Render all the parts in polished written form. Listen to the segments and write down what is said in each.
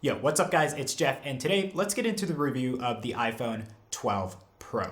Yo, what's up guys? It's Jeff, and today let's get into the review of the iPhone 12 Pro.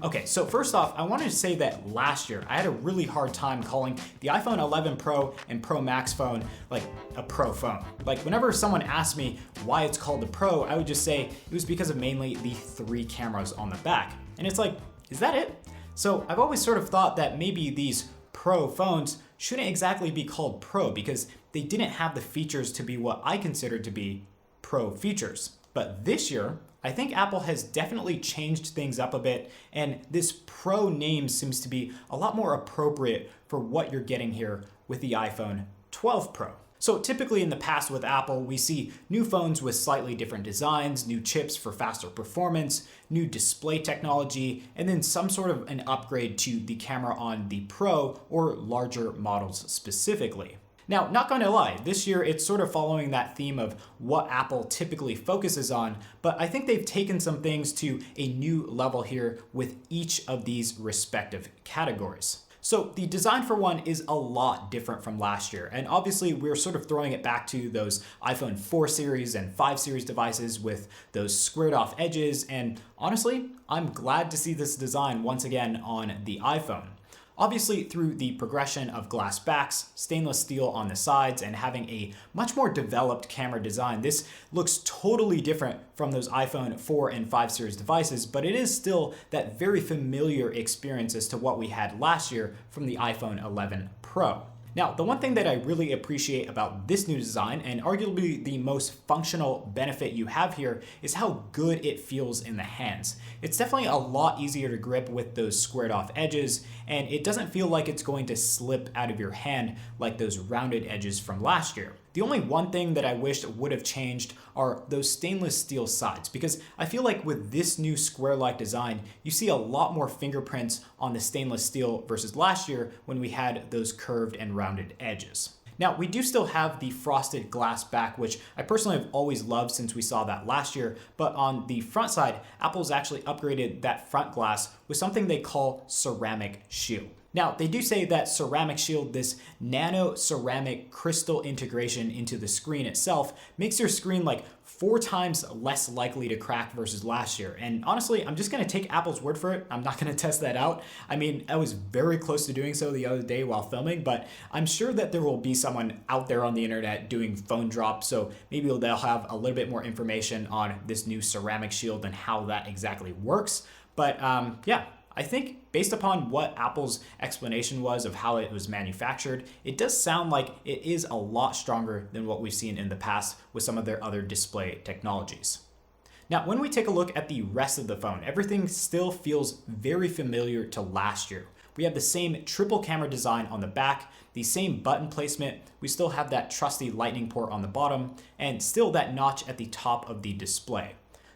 Okay, so first off, I wanted to say that last year I had a really hard time calling the iPhone 11 Pro and Pro Max phone like a Pro phone. Like whenever someone asked me why it's called the Pro, I would just say it was because of mainly the 3 cameras on the back. And it's like, is that it? So I've always sort of thought that maybe these Pro phones shouldn't exactly be called Pro because they didn't have the features to be what I considered to be Pro features. But this year, I think Apple has definitely changed things up a bit, and this Pro name seems to be a lot more appropriate for what you're getting here with the iPhone 12 Pro. So typically in the past with Apple, we see new phones with slightly different designs, new chips for faster performance, new display technology, and then some sort of an upgrade to the camera on the Pro or larger models specifically. Now, not gonna lie, this year it's sort of following that theme of what Apple typically focuses on, but I think they've taken some things to a new level here with each of these respective categories. So the design for one is a lot different from last year, and obviously we're sort of throwing it back to those iPhone 4 series and 5 series devices with those squared off edges, and honestly, I'm glad to see this design once again on the iPhone. Obviously, through the progression of glass backs, stainless steel on the sides, and having a much more developed camera design, this looks totally different from those iPhone 4 and 5 series devices, but it is still that very familiar experience as to what we had last year from the iPhone 11 Pro. Now, the one thing that I really appreciate about this new design, and arguably the most functional benefit you have here, is how good it feels in the hands. It's definitely a lot easier to grip with those squared off edges, and it doesn't feel like it's going to slip out of your hand like those rounded edges from last year. The only one thing that I wished would have changed are those stainless steel sides, because I feel like with this new square-like design, you see a lot more fingerprints on the stainless steel versus last year when we had those curved and rounded edges. Now, we do still have the frosted glass back, which I personally have always loved since we saw that last year, but on the front side, Apple's actually upgraded that front glass with something they call ceramic shield. Now, they do say that ceramic shield, this nano ceramic crystal integration into the screen itself, makes your screen like 4 times less likely to crack versus last year. And honestly, I'm just gonna take Apple's word for it. I'm not gonna test that out. I mean, I was very close to doing so the other day while filming, but I'm sure that there will be someone out there on the internet doing phone drops, so maybe they'll have a little bit more information on this new ceramic shield and how that exactly works. But yeah. I think based upon what Apple's explanation was of how it was manufactured, it does sound like it is a lot stronger than what we've seen in the past with some of their other display technologies. Now, when we take a look at the rest of the phone, everything still feels very familiar to last year. We have the same triple camera design on the back, the same button placement, we still have that trusty lightning port on the bottom, and still that notch at the top of the display.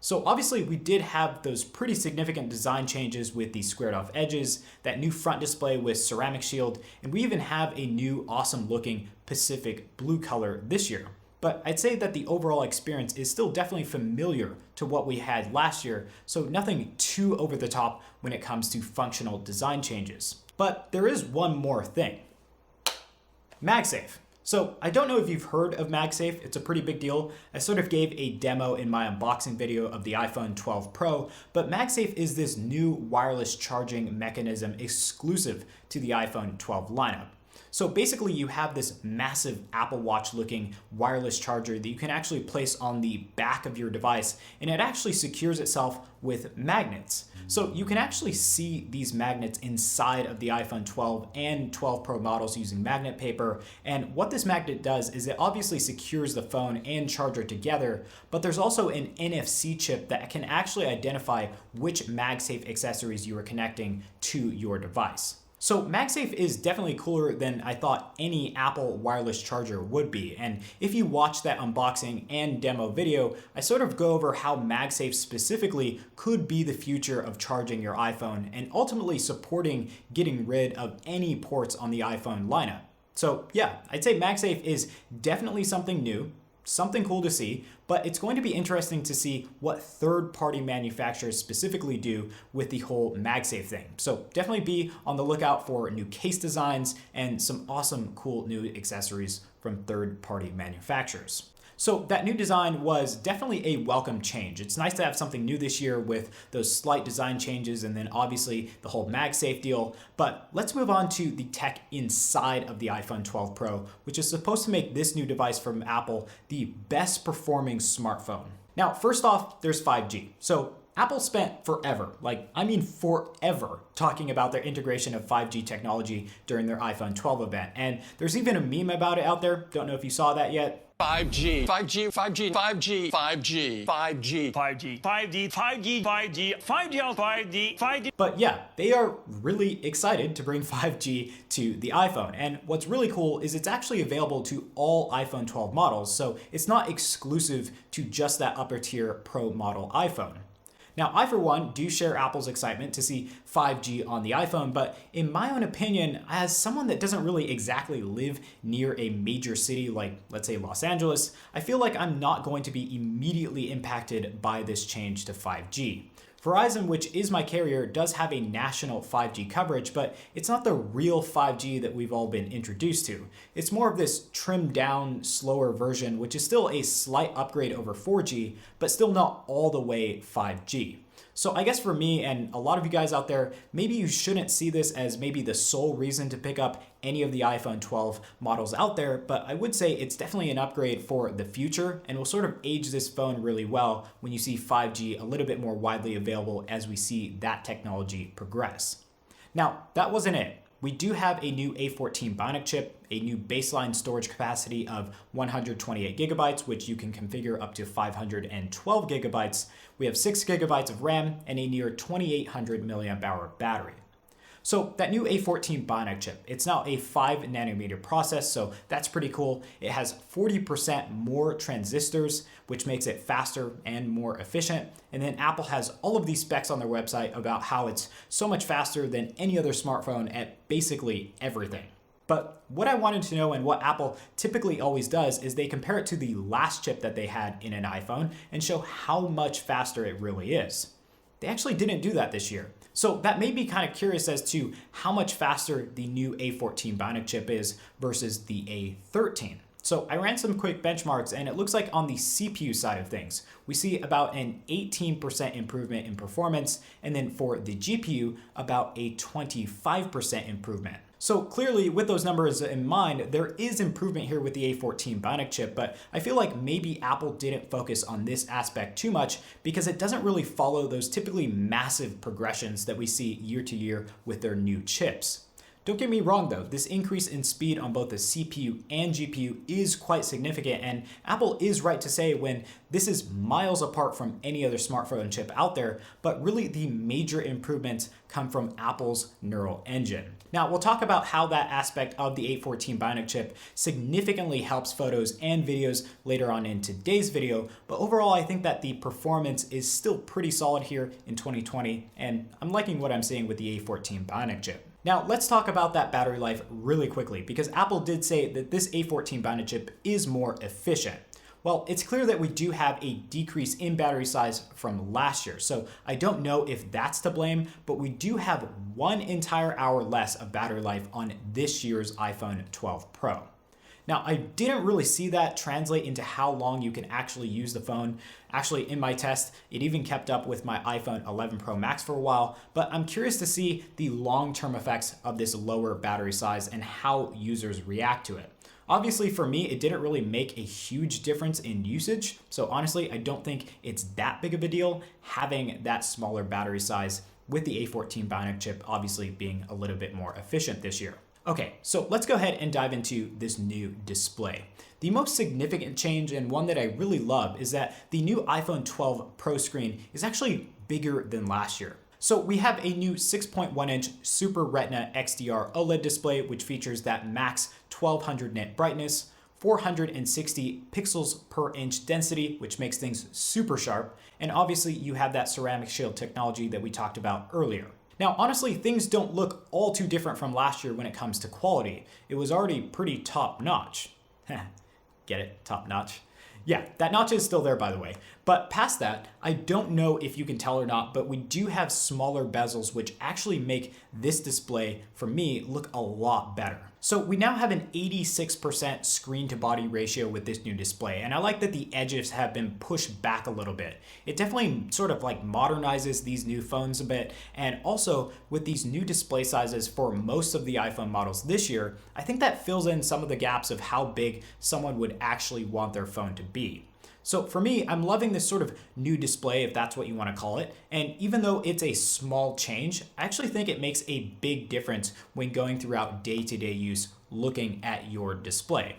So obviously we did have those pretty significant design changes with the squared off edges, that new front display with ceramic shield, and we even have a new awesome looking Pacific blue color this year. But I'd say that the overall experience is still definitely familiar to what we had last year, so nothing too over the top when it comes to functional design changes. But there is one more thing. MagSafe. So I don't know if you've heard of MagSafe, it's a pretty big deal. I sort of gave a demo in my unboxing video of the iPhone 12 Pro, but MagSafe is this new wireless charging mechanism exclusive to the iPhone 12 lineup. So basically you have this massive Apple Watch looking wireless charger that you can actually place on the back of your device, and it actually secures itself with magnets. So you can actually see these magnets inside of the iPhone 12 and 12 Pro models using magnet paper. And what this magnet does is it obviously secures the phone and charger together, but there's also an NFC chip that can actually identify which MagSafe accessories you are connecting to your device. So MagSafe is definitely cooler than I thought any Apple wireless charger would be. And if you watch that unboxing and demo video, I sort of go over how MagSafe specifically could be the future of charging your iPhone and ultimately supporting getting rid of any ports on the iPhone lineup. So yeah, I'd say MagSafe is definitely something new, something cool to see, but it's going to be interesting to see what third-party manufacturers specifically do with the whole MagSafe thing. So definitely be on the lookout for new case designs and some awesome, cool new accessories from third-party manufacturers. So that new design was definitely a welcome change. It's nice to have something new this year with those slight design changes and then obviously the whole MagSafe deal. But let's move on to the tech inside of the iPhone 12 Pro, which is supposed to make this new device from Apple the best performing smartphone. Now, first off, there's 5G. So Apple spent forever, forever, talking about their integration of 5G technology during their iPhone 12 event. And there's even a meme about it out there. Don't know if you saw that yet. 5G, 5G, 5G, 5G, 5G, 5G, 5G, 5G, 5G, 5G, 5G, 5G, 5G. But yeah, they are really excited to bring 5G to the iPhone. And what's really cool is it's actually available to all iPhone 12 models, so it's not exclusive to just that upper tier Pro model iPhone. Now, I, for one, do share Apple's excitement to see 5G on the iPhone, but in my own opinion, as someone that doesn't really exactly live near a major city like, let's say, Los Angeles, I feel like I'm not going to be immediately impacted by this change to 5G. Verizon, which is my carrier, does have a national 5G coverage, but it's not the real 5G that we've all been introduced to. It's more of this trimmed down, slower version, which is still a slight upgrade over 4G, but still not all the way 5G. So I guess for me and a lot of you guys out there, maybe you shouldn't see this as maybe the sole reason to pick up any of the iPhone 12 models out there, but I would say it's definitely an upgrade for the future and will sort of age this phone really well when you see 5G a little bit more widely available as we see that technology progress. Now, that wasn't it. We do have a new A14 Bionic chip, a new baseline storage capacity of 128 gigabytes, which you can configure up to 512 gigabytes. We have 6 gigabytes of RAM and a near 2800 milliamp hour battery. So that new A14 Bionic chip, it's now a 5 nanometer process, so that's pretty cool. It has 40% more transistors, which makes it faster and more efficient. And then Apple has all of these specs on their website about how it's so much faster than any other smartphone at basically everything. But what I wanted to know and what Apple typically always does is they compare it to the last chip that they had in an iPhone and show how much faster it really is. They actually didn't do that this year. So that made me kind of curious as to how much faster the new A14 Bionic chip is versus the A13. So I ran some quick benchmarks and it looks like on the CPU side of things, we see about an 18% improvement in performance, and then for the GPU, about a 25% improvement. So clearly, with those numbers in mind, there is improvement here with the A14 Bionic chip, but I feel like maybe Apple didn't focus on this aspect too much because it doesn't really follow those typically massive progressions that we see year to year with their new chips. Don't get me wrong though, this increase in speed on both the CPU and GPU is quite significant, and Apple is right to say when this is miles apart from any other smartphone chip out there, but really the major improvements come from Apple's neural engine. Now we'll talk about how that aspect of the A14 Bionic chip significantly helps photos and videos later on in today's video, but overall I think that the performance is still pretty solid here in 2020, and I'm liking what I'm seeing with the A14 Bionic chip. Now let's talk about that battery life really quickly because Apple did say that this A14 Bionic chip is more efficient. Well, it's clear that we do have a decrease in battery size from last year, so I don't know if that's to blame, but we do have 1 entire hour less of battery life on this year's iPhone 12 Pro. Now, I didn't really see that translate into how long you can actually use the phone. Actually, in my test, it even kept up with my iPhone 11 Pro Max for a while, but I'm curious to see the long-term effects of this lower battery size and how users react to it. Obviously, for me, it didn't really make a huge difference in usage, so honestly, I don't think it's that big of a deal having that smaller battery size with the A14 Bionic chip obviously being a little bit more efficient this year. Okay, so let's go ahead and dive into this new display. The most significant change, and one that I really love, is that the new iPhone 12 Pro screen is actually bigger than last year. So we have a new 6.1-inch Super Retina XDR OLED display, which features that max 1200 nit brightness, 460 pixels per inch density, which makes things super sharp, and obviously you have that ceramic shield technology that we talked about earlier. Now, honestly, things don't look all too different from last year when it comes to quality. It was already pretty top-notch. Get it? Top-notch. Yeah, that notch is still there, by the way. But past that, I don't know if you can tell or not, but we do have smaller bezels, which actually make this display, for me, look a lot better. So we now have an 86% screen to body ratio with this new display, and I like that the edges have been pushed back a little bit. It definitely sort of like modernizes these new phones a bit, and also with these new display sizes for most of the iPhone models this year, I think that fills in some of the gaps of how big someone would actually want their phone to be. So for me, I'm loving this sort of new display, if that's what you want to call it. And even though it's a small change, I actually think it makes a big difference when going throughout day-to-day use looking at your display.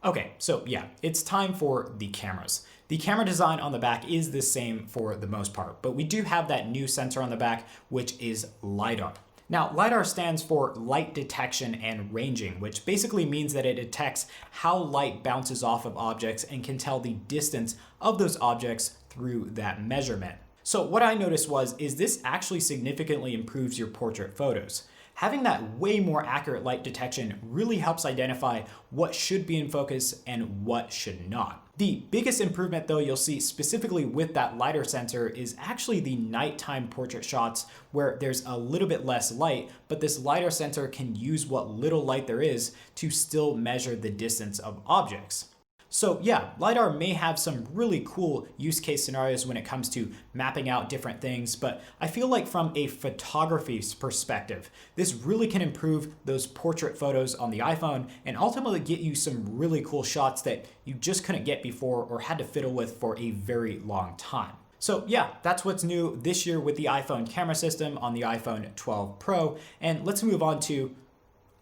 Okay, so yeah, it's time for the cameras. The camera design on the back is the same for the most part, but we do have that new sensor on the back, which is LiDAR. Now, LiDAR stands for light detection and ranging, which basically means that it detects how light bounces off of objects and can tell the distance of those objects through that measurement. So what I noticed is this actually significantly improves your portrait photos. Having that way more accurate light detection really helps identify what should be in focus and what should not. The biggest improvement though you'll see specifically with that LiDAR sensor is actually the nighttime portrait shots where there's a little bit less light, but this LiDAR sensor can use what little light there is to still measure the distance of objects. So yeah, LiDAR may have some really cool use case scenarios when it comes to mapping out different things, but I feel like from a photography perspective, this really can improve those portrait photos on the iPhone and ultimately get you some really cool shots that you just couldn't get before or had to fiddle with for a very long time. So yeah, that's what's new this year with the iPhone camera system on the iPhone 12 Pro. And let's move on to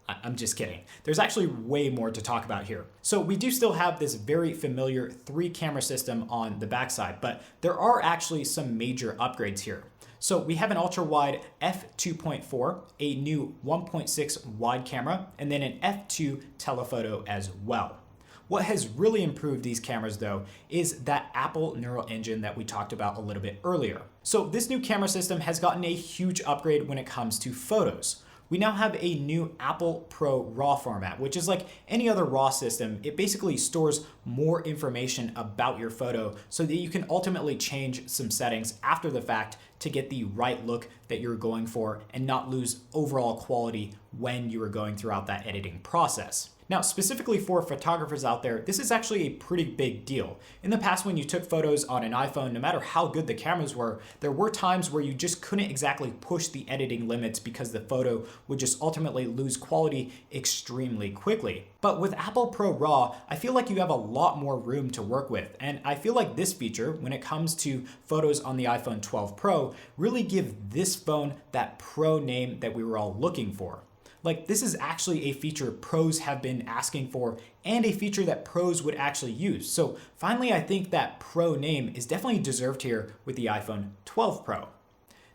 I'm just kidding. There's actually way more to talk about here. So we do still have this very familiar 3-camera system on the backside, but there are actually some major upgrades here. So we have an ultra-wide f2.4, a new 1.6 wide camera, and then an f2 telephoto as well. What has really improved these cameras though is that Apple neural engine that we talked about a little bit earlier. So this new camera system has gotten a huge upgrade when it comes to photos. We now have a new Apple ProRaw format, which is like any other RAW system. It basically stores more information about your photo so that you can ultimately change some settings after the fact to get the right look that you're going for and not lose overall quality when you are going throughout that editing process. Now, specifically for photographers out there, this is actually a pretty big deal. In the past, when you took photos on an iPhone, no matter how good the cameras were, there were times where you just couldn't exactly push the editing limits because the photo would just ultimately lose quality extremely quickly. But with Apple ProRAW, I feel like you have a lot more room to work with. And I feel like this feature, when it comes to photos on the iPhone 12 Pro, really give this phone that Pro name that we were all looking for. Like, this is actually a feature pros have been asking for and a feature that pros would actually use. So finally, I think that Pro name is definitely deserved here with the iPhone 12 Pro.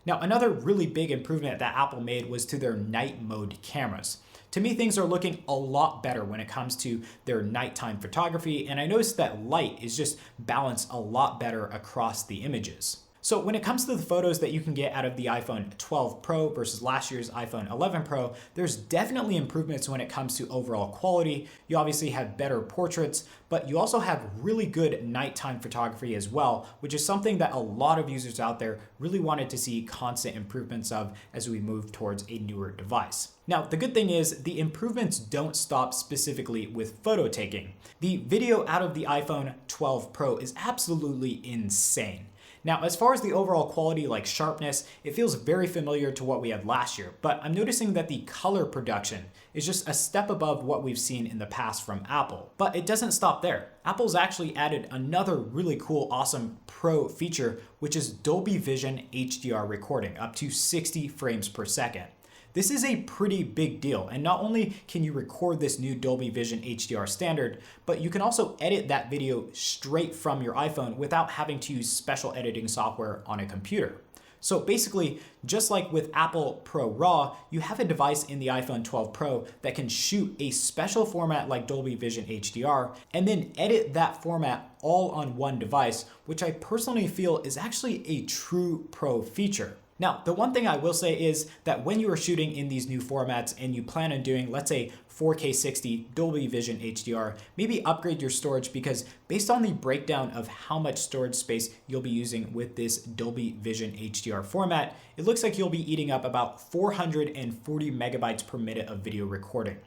Now, another really big improvement that Apple made was to their night mode cameras. To me, things are looking a lot better when it comes to their nighttime photography, and I noticed that light is just balanced a lot better across the images. So when it comes to the photos that you can get out of the iPhone 12 Pro versus last year's iPhone 11 Pro, there's definitely improvements when it comes to overall quality. You obviously have better portraits, but you also have really good nighttime photography as well, which is something that a lot of users out there really wanted to see constant improvements of as we move towards a newer device. Now, the good thing is the improvements don't stop specifically with photo taking. The video out of the iPhone 12 Pro is absolutely insane. Now, as far as the overall quality, like sharpness, it feels very familiar to what we had last year, but I'm noticing that the color production is just a step above what we've seen in the past from Apple. But it doesn't stop there. Apple's actually added another really cool, awesome Pro feature, which is Dolby Vision HDR recording, up to 60 frames per second. This is a pretty big deal, and not only can you record this new Dolby Vision HDR standard, but you can also edit that video straight from your iPhone without having to use special editing software on a computer. So basically, just like with Apple ProRAW, you have a device in the iPhone 12 Pro that can shoot a special format like Dolby Vision HDR and then edit that format all on one device, which I personally feel is actually a true pro feature. Now, the one thing I will say is that when you are shooting in these new formats and you plan on doing, let's say, 4K 60 Dolby Vision HDR, maybe upgrade your storage, because based on the breakdown of how much storage space you'll be using with this Dolby Vision HDR format, it looks like you'll be eating up about 440 megabytes per minute of video recording.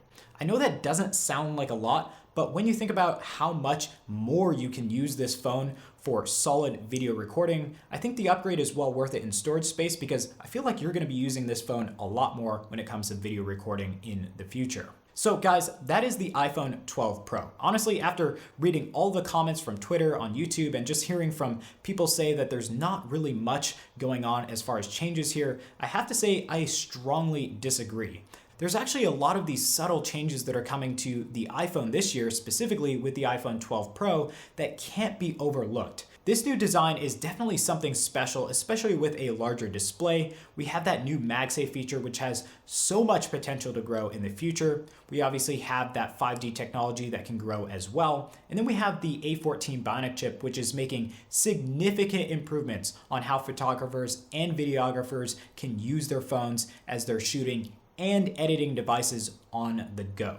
I know that doesn't sound like a lot, but when you think about how much more you can use this phone for solid video recording, I think the upgrade is well worth it in storage space, because I feel like you're going to be using this phone a lot more when it comes to video recording in the future. So guys, that is the iPhone 12 Pro. Honestly, after reading all the comments from Twitter, on YouTube, and just hearing from people say that there's not really much going on as far as changes here, I have to say I strongly disagree. There's actually a lot of these subtle changes that are coming to the iPhone this year, specifically with the iPhone 12 Pro, that can't be overlooked. This new design is definitely something special, especially with a larger display. We have that new MagSafe feature, which has so much potential to grow in the future. We obviously have that 5G technology that can grow as well. And then we have the A14 Bionic chip, which is making significant improvements on how photographers and videographers can use their phones as they're shooting and editing devices on the go.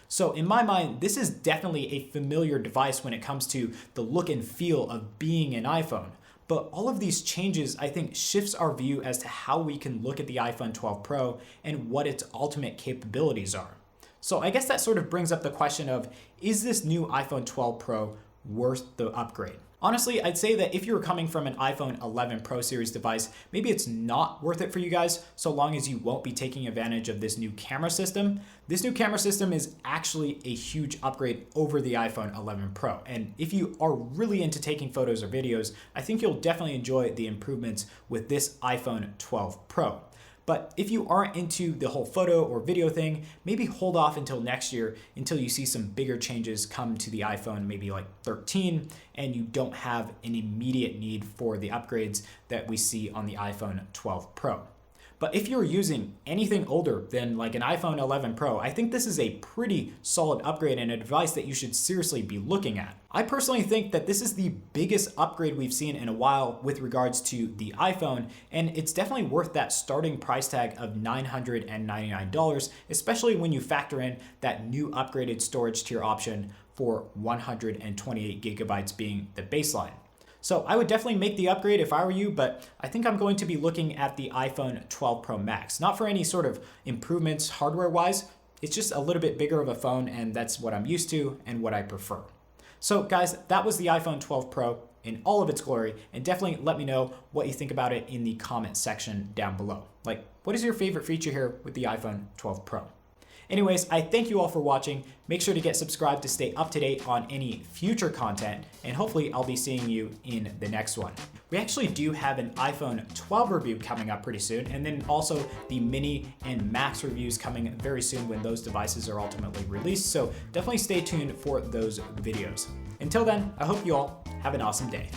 So in my mind, this is definitely a familiar device when it comes to the look and feel of being an iPhone. But all of these changes, I think, shifts our view as to how we can look at the iPhone 12 Pro and what its ultimate capabilities are. So I guess that sort of brings up the question of, is this new iPhone 12 Pro worth the upgrade? Honestly, I'd say that if you were coming from an iPhone 11 Pro series device, maybe it's not worth it for you guys, so long as you won't be taking advantage of this new camera system. This new camera system is actually a huge upgrade over the iPhone 11 Pro. And if you are really into taking photos or videos, I think you'll definitely enjoy the improvements with this iPhone 12 Pro. But if you aren't into the whole photo or video thing, maybe hold off until next year until you see some bigger changes come to the iPhone, maybe like 13, and you don't have an immediate need for the upgrades that we see on the iPhone 12 Pro. But if you're using anything older than like an iPhone 11 Pro, I think this is a pretty solid upgrade and a device that you should seriously be looking at. I personally think that this is the biggest upgrade we've seen in a while with regards to the iPhone, and it's definitely worth that starting price tag of $999, especially when you factor in that new upgraded storage tier option for 128 gigabytes being the baseline. So I would definitely make the upgrade if I were you, but I think I'm going to be looking at the iPhone 12 Pro Max. Not for any sort of improvements hardware-wise, it's just a little bit bigger of a phone, and that's what I'm used to and what I prefer. So guys, that was the iPhone 12 Pro in all of its glory, and definitely let me know what you think about it in the comment section down below. Like, what is your favorite feature here with the iPhone 12 Pro? Anyways, I thank you all for watching. Make sure to get subscribed to stay up to date on any future content, and hopefully I'll be seeing you in the next one. We actually do have an iPhone 12 review coming up pretty soon, and then also the mini and max reviews coming very soon when those devices are ultimately released, so definitely stay tuned for those videos. Until then, I hope you all have an awesome day.